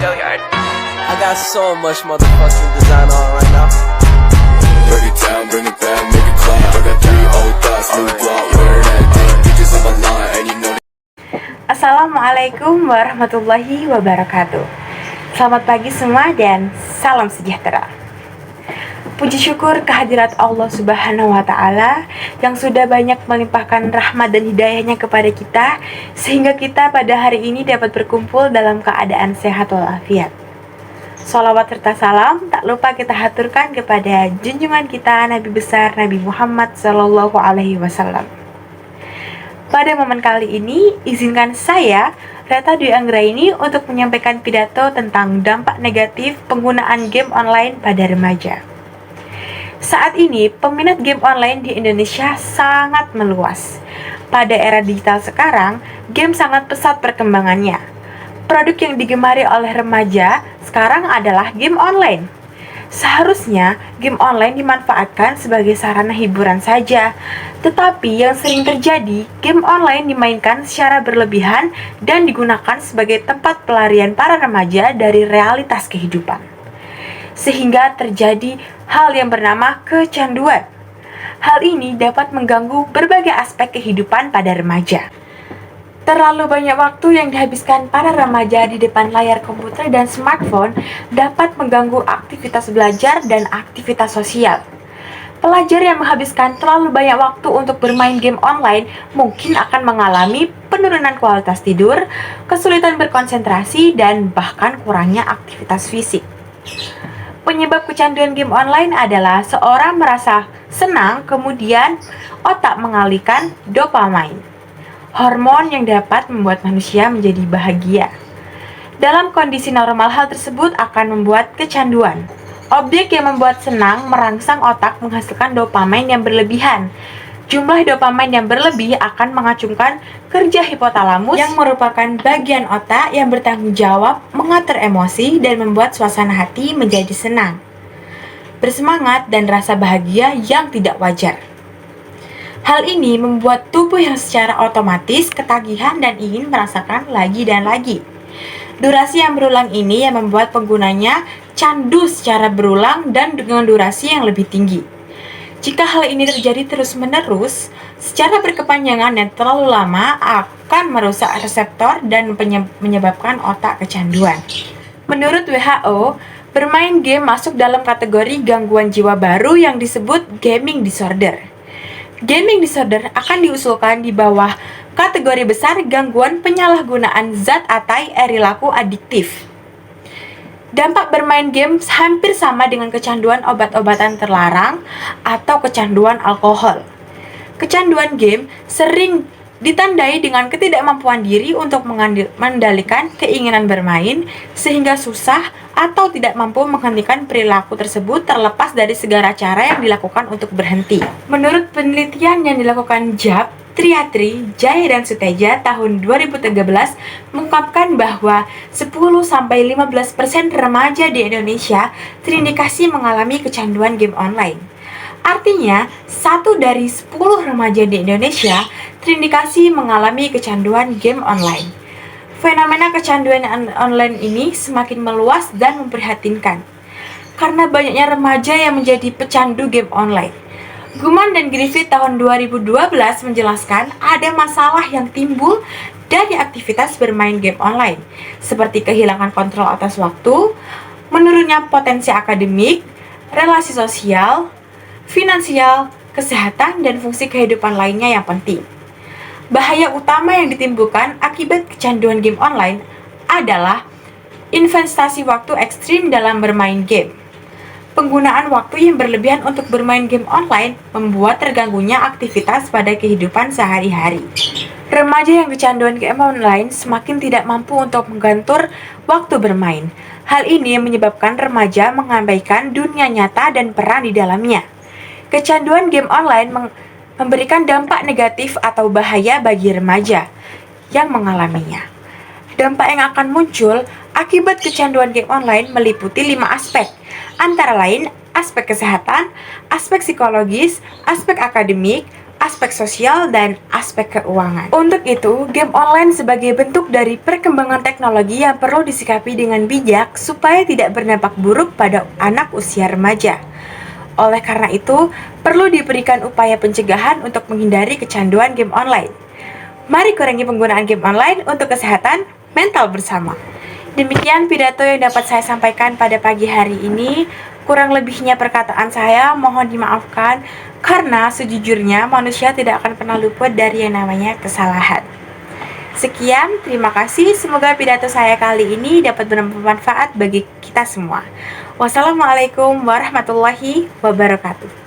I got so much motherfucking design on right now. Break it down, bring it back, make it clap. I got 3 old thoughts, new block, wear that thing. Bitches on my line, and you know. Assalamualaikum warahmatullahi wabarakatuh. Selamat pagi semua dan salam sejahtera. Puji syukur kehadirat Allah Subhanahu wa Ta'ala yang sudah banyak melimpahkan rahmat dan hidayahnya kepada kita, sehingga kita pada hari ini dapat berkumpul dalam keadaan sehat walafiat. Sholawat serta salam tak lupa kita haturkan kepada junjungan kita Nabi besar Nabi Muhammad Sallallahu Alaihi Wasallam. Pada momen kali ini, izinkan saya, Reta Dwi Anggraini, untuk menyampaikan pidato tentang dampak negatif penggunaan game online pada remaja. Saat ini, peminat game online di Indonesia sangat meluas. Pada era digital sekarang, game sangat pesat perkembangannya. Produk yang digemari oleh remaja sekarang adalah game online. Seharusnya, game online dimanfaatkan sebagai sarana hiburan saja. Tetapi yang sering terjadi, game online dimainkan secara berlebihan dan digunakan sebagai tempat pelarian para remaja dari realitas kehidupan, sehingga terjadi hal yang bernama kecanduan. Hal ini dapat mengganggu berbagai aspek kehidupan pada remaja. Terlalu banyak waktu yang dihabiskan para remaja di depan layar komputer dan smartphone dapat mengganggu aktivitas belajar dan aktivitas sosial. Pelajar yang menghabiskan terlalu banyak waktu untuk bermain game online mungkin akan mengalami penurunan kualitas tidur, kesulitan berkonsentrasi, dan bahkan kurangnya aktivitas fisik. Penyebab kecanduan game online adalah seorang merasa senang, kemudian otak mengalihkan dopamin, hormon yang dapat membuat manusia menjadi bahagia. Dalam kondisi normal, hal tersebut akan membuat kecanduan. Objek yang membuat senang merangsang otak menghasilkan dopamin yang berlebihan. Jumlah dopamin yang berlebih akan mengacungkan kerja hipotalamus yang merupakan bagian otak yang bertanggung jawab mengatur emosi dan membuat suasana hati menjadi senang, bersemangat, dan rasa bahagia yang tidak wajar. Hal ini membuat tubuh yang secara otomatis ketagihan dan ingin merasakan lagi dan lagi. Durasi yang berulang ini yang membuat penggunanya candu secara berulang dan dengan durasi yang lebih tinggi. Jika hal ini terjadi terus-menerus, secara berkepanjangan dan terlalu lama akan merusak reseptor dan menyebabkan otak kecanduan. Menurut WHO, bermain game masuk dalam kategori gangguan jiwa baru yang disebut gaming disorder. Gaming disorder akan diusulkan di bawah kategori besar gangguan penyalahgunaan zat atau perilaku adiktif. Dampak bermain game hampir sama dengan kecanduan obat-obatan terlarang atau kecanduan alkohol. Kecanduan game sering ditandai dengan ketidakmampuan diri untuk mengendalikan keinginan bermain, sehingga susah atau tidak mampu menghentikan perilaku tersebut terlepas dari segala cara yang dilakukan untuk berhenti. Menurut penelitian yang dilakukan JAP, Triatri, Jaya dan Suteja tahun 2013 mengungkapkan bahwa 10-15% remaja di Indonesia terindikasi mengalami kecanduan game online. Artinya, 1 dari 10 remaja di Indonesia terindikasi mengalami kecanduan game online. Fenomena kecanduan online ini semakin meluas dan memprihatinkan karena banyaknya remaja yang menjadi pecandu game online. Guman dan Griffith tahun 2012 menjelaskan ada masalah yang timbul dari aktivitas bermain game online, seperti kehilangan kontrol atas waktu, menurunnya potensi akademik, relasi sosial, finansial, kesehatan, dan fungsi kehidupan lainnya yang penting. Bahaya utama yang ditimbulkan akibat kecanduan game online adalah investasi waktu ekstrim dalam bermain game. Penggunaan waktu yang berlebihan untuk bermain game online membuat terganggunya aktivitas pada kehidupan sehari-hari. Remaja yang kecanduan game online semakin tidak mampu untuk menggantur waktu bermain. Hal ini menyebabkan remaja mengabaikan dunia nyata dan peran di dalamnya. Kecanduan game online memberikan dampak negatif atau bahaya bagi remaja yang mengalaminya. Dampak yang akan muncul akibat kecanduan game online meliputi 5 aspek, antara lain aspek kesehatan, aspek psikologis, aspek akademik, aspek sosial, dan aspek keuangan. Untuk itu, game online sebagai bentuk dari perkembangan teknologi yang perlu disikapi dengan bijak supaya tidak berdampak buruk pada anak usia remaja. Oleh karena itu, perlu diberikan upaya pencegahan untuk menghindari kecanduan game online. Mari kurangi penggunaan game online untuk kesehatan mental bersama. Demikian pidato yang dapat saya sampaikan pada pagi hari ini. Kurang lebihnya perkataan saya mohon dimaafkan karena sejujurnya manusia tidak akan pernah luput dari yang namanya kesalahan. Sekian, terima kasih. Semoga pidato saya kali ini dapat bermanfaat bagi kita semua. Wassalamualaikum warahmatullahi wabarakatuh.